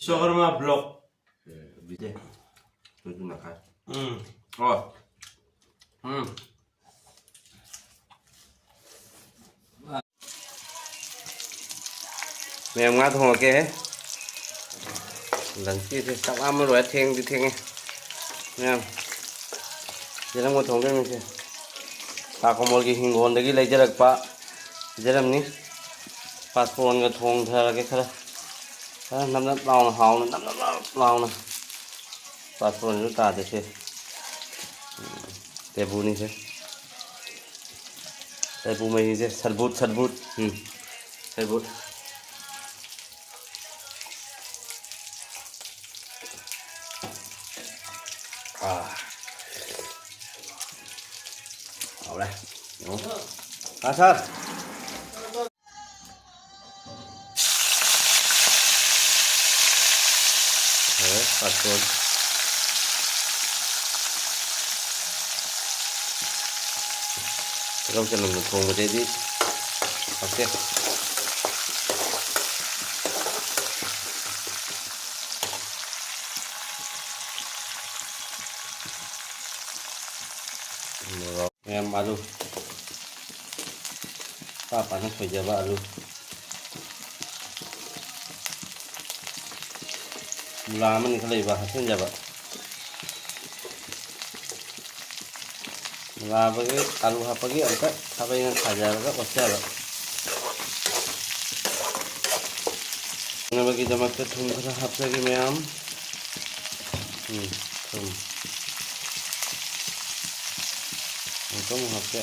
Vishwakarma block বিদে তুই নাখায় অ mẹ ngã thùng kia hết lần kia thì sắp ăn rồi thiên đi thiên nghe nghe giờ nó một thùng cái này ta có một cái hình ngon đấy cái lấy cho được pa giờ làm ní passport cái thùng theo cái khác năm năm lao là hào năm năm lao nè passport chúng ta thì thế để bu ní thế để bu mấy thế sắt bút sắt bútเอาเลยหนูมาเชิญปัดโซนเราจะลงมือทงไปดิโอเคem alu apa nih pejabat alu lama nih kalau bahasnya jaba lah bagi alu apa lagi apa yang saja enggak pasti ada nah bagi jama ke thum kara hap lagi ma'am thum có một hộp kẹo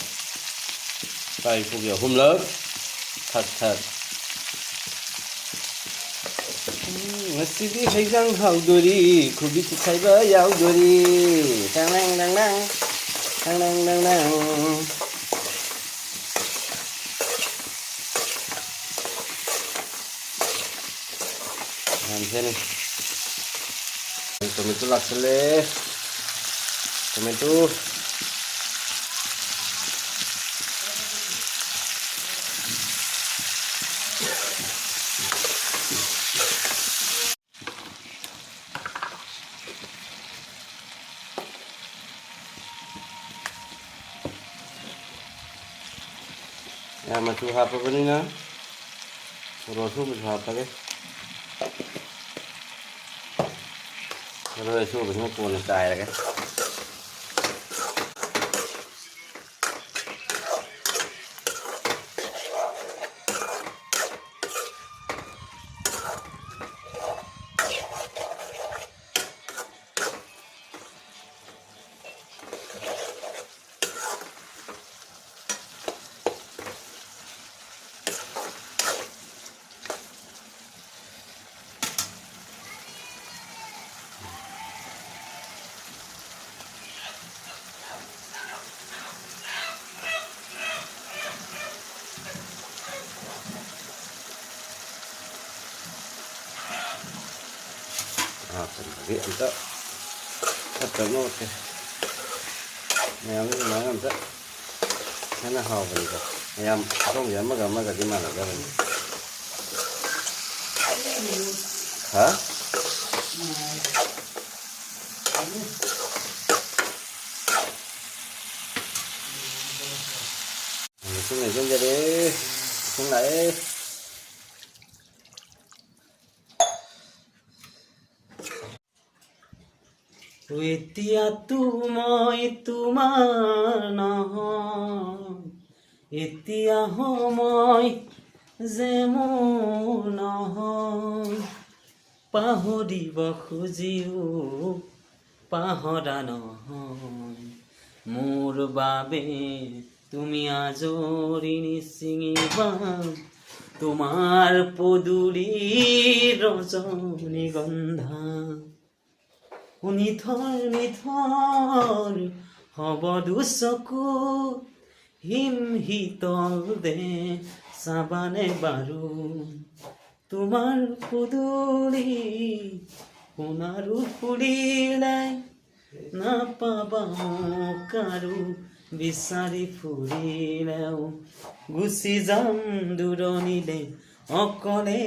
tay phụ kiểu hôm lớn thật ngasi đi hay răng hậu đuổi đi khu bị thấy với nhau đuổi đi đang làm thế này tomato lạc sele tomato ya mà thu hạp vào đây nè rồi thu mình hạp vào cái rồi thu mình cuốn nó cài là cái viện đó thật là một cái mèo nó nói làm rất thế là hò vậy rồi em không dám mà cái mà là cái này hả xuống này xuống ra đi xuống lại এতিয়া মই তোমাৰ নহয় এতিয়া সময় যে মোৰ নহয় পাহৰিব খুজিও পাহৰা নহয় মোৰ বাবে তুমি আজৰি নিচিঙিবা তোমাৰ পদূলিৰ ৰজনীগন্ধা নিথৰ হ'ব দুচকু হিম শীতল দে চাবানে বাৰু তোমাৰ পদূলি সোণাৰু ফুৰিলে নাপাবা মোক আৰু বিচাৰি ফুৰিলেও গুচি যাম দূৰণিলে অকলে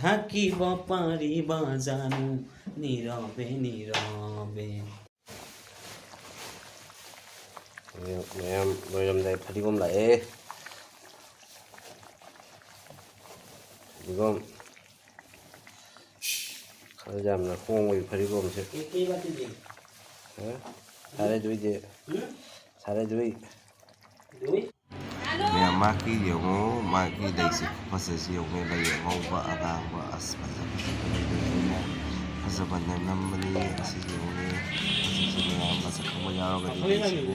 থাকিব পাৰিবা জানো নীৰৱে নীৰৱে Mẹ rồi làm này phải đi gom lại đi gom khởi làm là không người phải đi gom chứ sao đây đuôi gì sao đây đuôi mẹ má cái điều ngô má cái đầy sự phát sinh điều nghe đầy ngô vợ đang vợ asmaasa bandan naman ni kasi điều nghe kasi sila masa kamayaro ka dito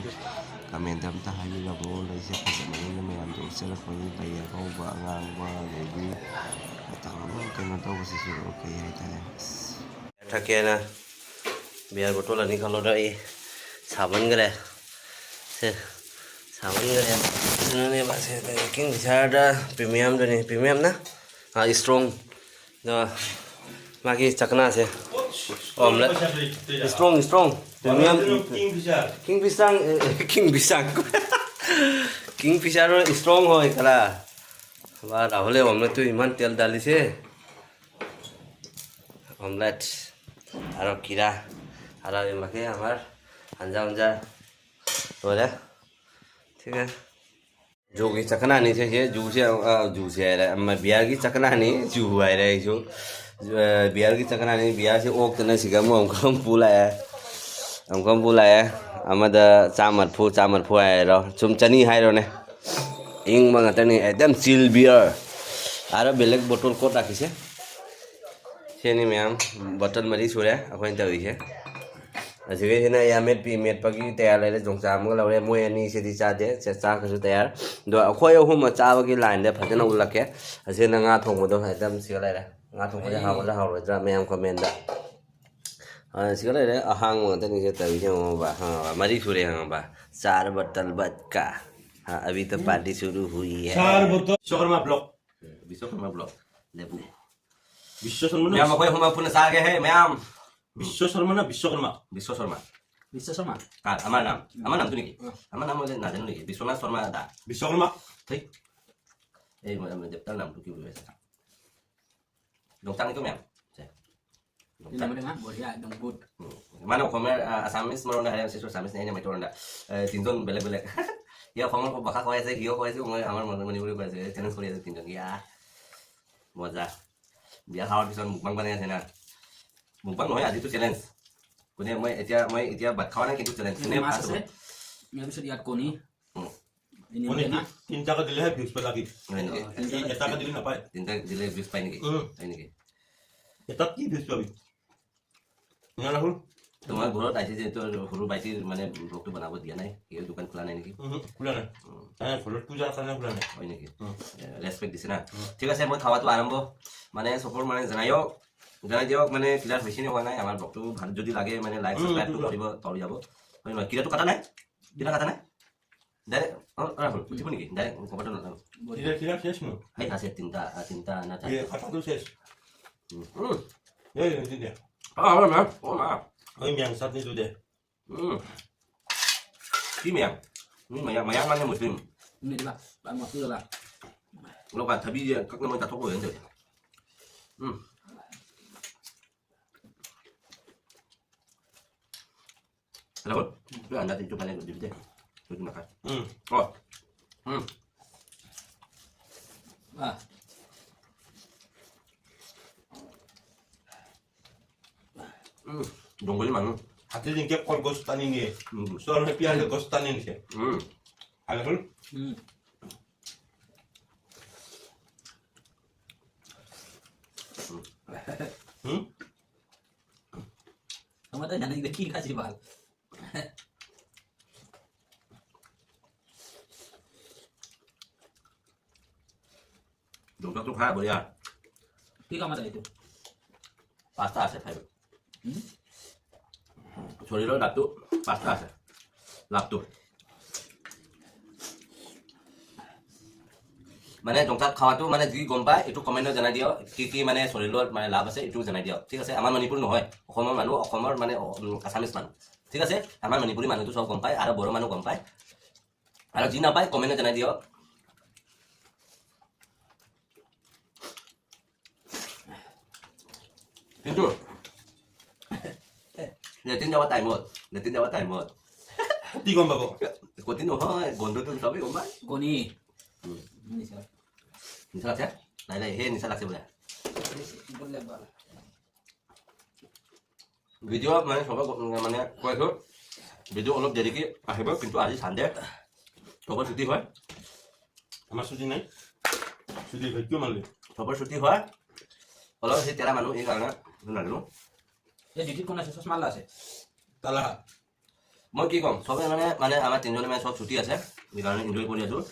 kami ang damta hayo na po na siya kasi manila may ando sila ko yung tayo ko ba ngang ba baby at ako naman kayo na daw kasi siya okay ay tayo thakya na biar botol ani kalau dai saban gare se saban gare ini bahasa king bicara premium dani premium na strong na magi chakna se omelet strong premium kingfisher strong hoy kala ba rahule omelet tu iman tel dali se omelet aro kira aro make amar anja rồi ठीक है जो की चकना नहीं से जू से आ रहा है मैं बिहार की चकना नहीं जू आ रहा है जो बिहार की चकना नहीं बिहार से ओक तना सिगा हमको बुलाया अमदा चामर फु आएर चुम चनी हाइरो ने इंग मंगतनी एकदम चिल बियर आरो बेलेग बोतल को राखिसे सेनी मैम बोतल मरी सुरे अखोइन तविसे असिगे हिना या मेट पगी तैयार ले जोंचा म लवरे मोय अनि सेदि चादे चा खसु तैयार दो अखोय अहुम चाबगी लाइन दे फजन उलके असे नंगा थोंबदो एकदम सिगा लाइरा nga thong ko ha ra ma'am comment दा सिगा लाइरा अहांग म तनि जे तवि जे बा हा मरी सुरे हा बा 4 बोतल बदका हाँ अभी तो पार्टी शुरू हुई है 4 बोतल विश्वकर्मा ब्लॉक लेबू विश्वशर्मा मैम कोई हम पुनः सागे है मैम विश्वशर्मा ना विश्वकर्मा বিশ্ব শৰ্মা আমার নাম তো নাকি আমার নাম হলে না জানো নাকি বিশ্বনাথ শর্মা দা विश्वकर्मा ঠিক এই দেবতার নামটো কি বলে দংটাং তো ম্যাম বঢ়িয়া একদম গুড মানে অসমীয়াৰ আছামিজ মৰণা হাৰে আছে আছামিজ নাই নাই মৰণা তিনজন বেলেগ বেলেগ ইয়া অসমৰ ভাষা কৈ আছে হিও কৈ আছে মই আমাৰ মণিপুৰী কৈ আছে চ্যালেঞ্জ কৰি আছে তিনজন ইয়া মজা বিয়া খাৱাৰ পিছত মুকবাং বনাই আছে না মুকবাং নহয় আজিতো চ্যালেঞ্জ কোনে মই এতিয়া ভাত খাৱা নাই কিন্তু চ্যালেঞ্জ কোনে ভাত খাব ইয়াৰ পিছত ইয়াত কণী तीन टाका दिले है व्यूज पे लागी এটা টাকা দিলে না পায় তিনটা দিলে ভিউজ পাই নেকি পাই নেকি এটা কি ভিউজ পাবি না রাহুল তোমাৰ ঘৰত আইছে যে তোৰ সৰু বাইটিৰ মানে ব্লগটো বনাব দিয়া নাই এই দোকান খোলা নাই নেকি খোলা নাই ঘৰত পূজাৰ কাৰণে খোলা নাই হয় নেকি ৰেসপেক্ট দিছে না ঠিক আছে মই খাওয়াটো আৰম্ভ মানে সফৰ মানে জনাই দিয়ক মানে ক্লিয়াৰ হৈছে নে হোৱা নাই আমাৰ ব্লগটো ভাল যদি লাগে মানে লাইক সাবস্ক্ৰাইব কৰিব তৰি যাব হয় নহয় কিৰাটো কাটা নাই কিৰা কাটা নাই ডাইরেক্ট রাহুল বুঝিব নেকি ডাইরেক্ট খবরটা না কিরা শেষ নো এই আছে তিনটা না চাই এই খাতা তো শেষ এই দিদি আমার না ও না ওই মিয়াং সাথে দুদে কি মিয়াং মিয়াং মানে মুসলিম ini diba bạn một tư là lo bạn thấy bây các nơi ta thốt rồi rồi Rồi, cái anh đã tìm chụp anh được chưa? Được mà phải. Rồi. à Đồng với mặn. 하트 게 꼴 고스타닝이 썰을 피하는 고스타닝이 알걸? không có tới nhận được kia gì bạn Dùng các thuốc hạ bởi à? khi không mà tại tụ Pasta sẽ phải শরীরও ডাক্তু পাঁচটা আছে লাভটো মানে জংকাত খাওয়াটো মানে যি গম পায় এইটো কমেণ্টত জনাই দিয়ক কি মানে শৰীৰত মানে লাভ আছে এইটো জনাই দিয়ক ঠিক আছে আমাৰ মণিপুৰ নহয় অসমৰ মানুহ অসমৰ মানে আছামিজ মানুহ ঠিক আছে আমাৰ মণিপুৰী মানুহটো সব গম পায় আৰু বড়ো মানুহ গম পায় আৰু যি নাপায় কমেণ্টত জনাই দিয়ক Itu. Để tin đâu tại một, để tin đâu tại một. Tí con bà bộ. Có tin đâu thôi, còn tôi so với con bác. Cô ni. Ừ. Ini siapa? Nhìn sao chết? Này hên sao lạc xem này. Boleh bal. Video mana coba mana kau itu video olok jadi ki akhirnya pintu aja santai. Coba cuti hoy. আমার ছুটি নাই ছুটি ভাই কিয় মারলি Coba cuti hoy. Kalau si tiara manu ini karena benar dulu. Ya jadi kau nasi sos malas ya. তালা Mau ki kong, soalnya mana amat tinjaunya mana soal cuti aja. Ini karena enjoy pun ya tuh.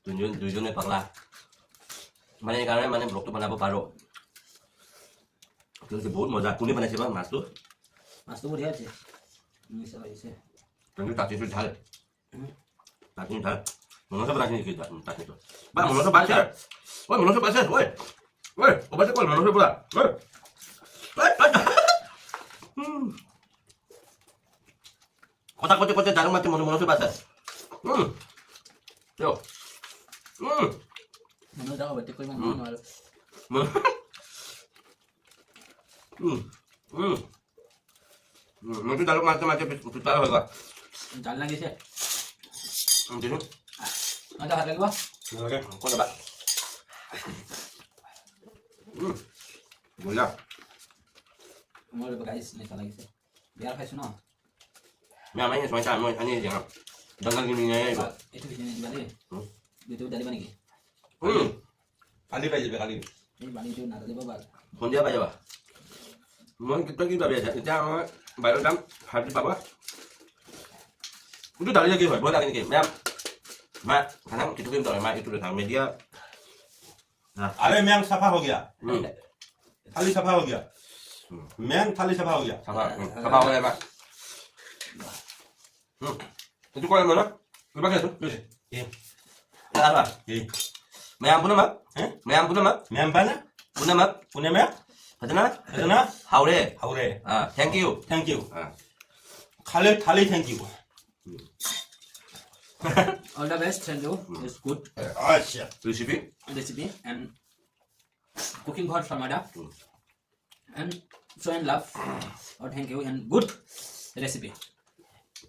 Tujuannya pakla. Mana ini karena mana blog tuh mana apa baru. Terus sebut mau jatuh ni mana siapa mas tuh. Mas tu dia aja. Ini salah isi. Tentu tak tidur jalan. Tak tidur jalan. Mana berani ni kita tak tidur. Bang, mana baca? Woi, mana baca? Woi, kau baca kau mana pula? Woi. Kotak jarum mati mana baca? Yo. Mana dah berarti kau yang mana malu. Mungkin dalam macam-macam itu tahu enggak? Jalan lagi sih. Nanti tu. Ada harga gua. Okay Kau dapat. Boleh. Mau lebih guys, ini salah isi. Biar kai suno. Memang ini semacam ini jangan. Jangan gini ya. Itu video juga deh. Itu dari mana ni? কালি পাই যাবে কালি Ini balik itu nada lebih babal. Kau dia apa coba? Mau kita biasa. Kita bayar dam habis apa? Itu dari lagi boleh lagi ni. Memang. Mak, kadang kita film dari mak itu dari media. আরে ম্যাং সাফা हो गया Hmm. थाली साफा हो गया ম্যাং थाली साफा हो गया Sama boleh mak. Itu kau yang mana? Berapa itu? 예 Apa? 예 Memang punya mak? Eh? Memang punya mak? Mang পানা Punya mak? Pune Mang Hadana? 하잖아 Haure. 하우래 Ah, thank you. 땡큐 Ah. 칼레 탈리 땡큐 All the best, thank you. It's good 아씨 Recipe? recipe and cooking hot from Ada. And show and love. Oh, thank you and good recipe.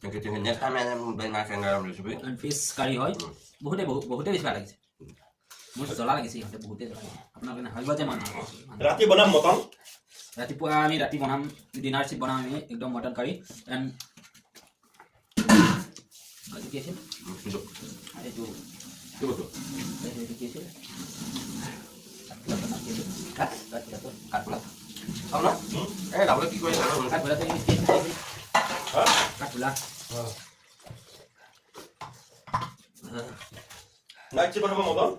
Thank you. Next time I'm bring my finger on recipe. And fish curry hoy. বহুতে বেছি ভাল লাগিছে। মোৰ জ্বলা লাগিছে ইহঁতে বহুতে জ্বলা লাগিছে। আপোনাৰ কাৰণে হালৱা যে মান ৰাতে বনাম মটন ৰাতিপুৱা আমি ৰাতি বনাম ডিনাৰ চিপ বনাম আমি একদম মটন কাৰী এণ্ড আজি কি আছিল Itu. এইটো Itu betul. এইটো কি আছিল Katula. Tahu nak? Dah boleh kikoi. কাঠফুলাটো ইংলিছ কি আছিল কাঠফুলা নাইট বনাব mutton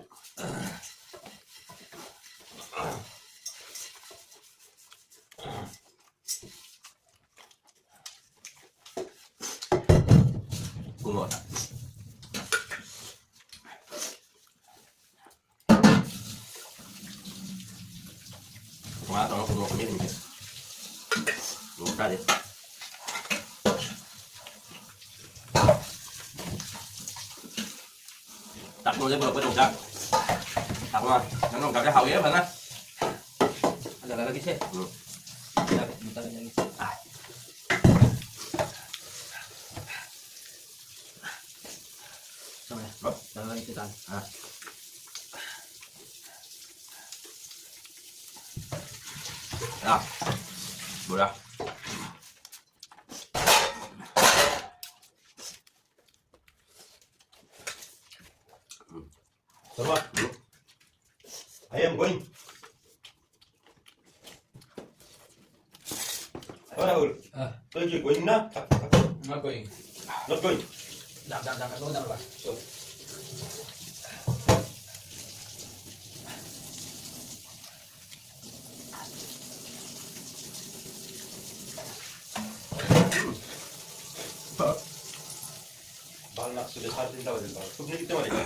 Kumur. Wah, kalau kumur ini ni. Mudah deh. Tak boleh berapa dong, tak? Tak mah. Jangan kau dah hawi ya, mana? ada lagi sih bentar lagi sama ya Oh. ada lagi kita Ah. Ya. Boleh. Sarwa I am going Rahul tôi chỉ going na not going not going jangan lu jangan lupa balnak sudah saat ini tahu juga subnya kita mana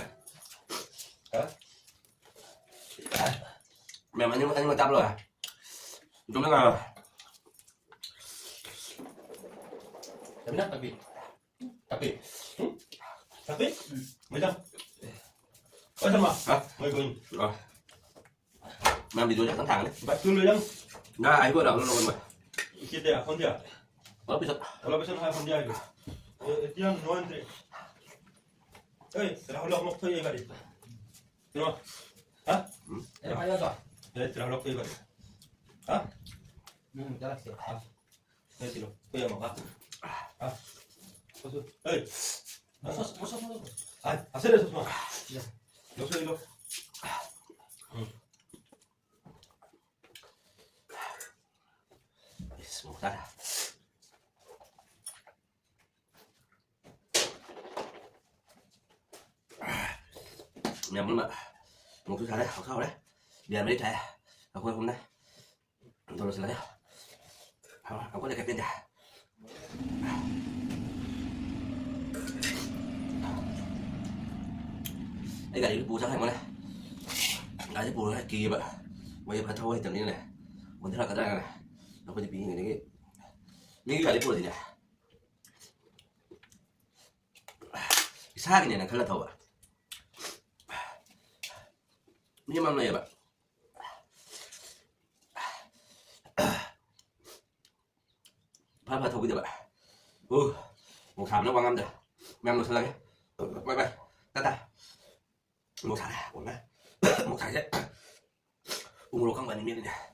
Memang ini macam lo ya. Cuma nggak. tapi tapi macam oh sama Hah? mau going Rồi. Memang videonya căng thẳng đấy. bắt dulu yang 나 아이고 나 오늘 먹은 거야. Kita Honda. 어 bisa. Kalau pesan hai Honda lagi. Tiang no entre. Terah ulok mok thoy gari. No. Ha? Ada apa ya? Terah ulok thoy gari. Ha? Jalan sih. Tiro. Koy mo ka. Ha? Masuk. Hacer eso semua. Ya. Lo sé lo. Semoga. Mẹ muốn mà một thứ đấy, học sao đấy, giờ mấy trẻ, học hôm nay, tôi sẽ lấy, không có để cái tiền trả. Ấy cái này bù sao hay mà này, cái bù này kỳ vậy, bây giờ phải thôi chẳng như này, mình thấy là cái này, nó có thể bị những cái này bù gì nhỉ? Sao cái này là khá là thầu à? Nhưng mà này bạn phát vào thôi bây giờ bạn một thảm nó quăng âm rồi mềm một lần bye bye ta một thảm này một thảm đấy một thảm không phải miếng này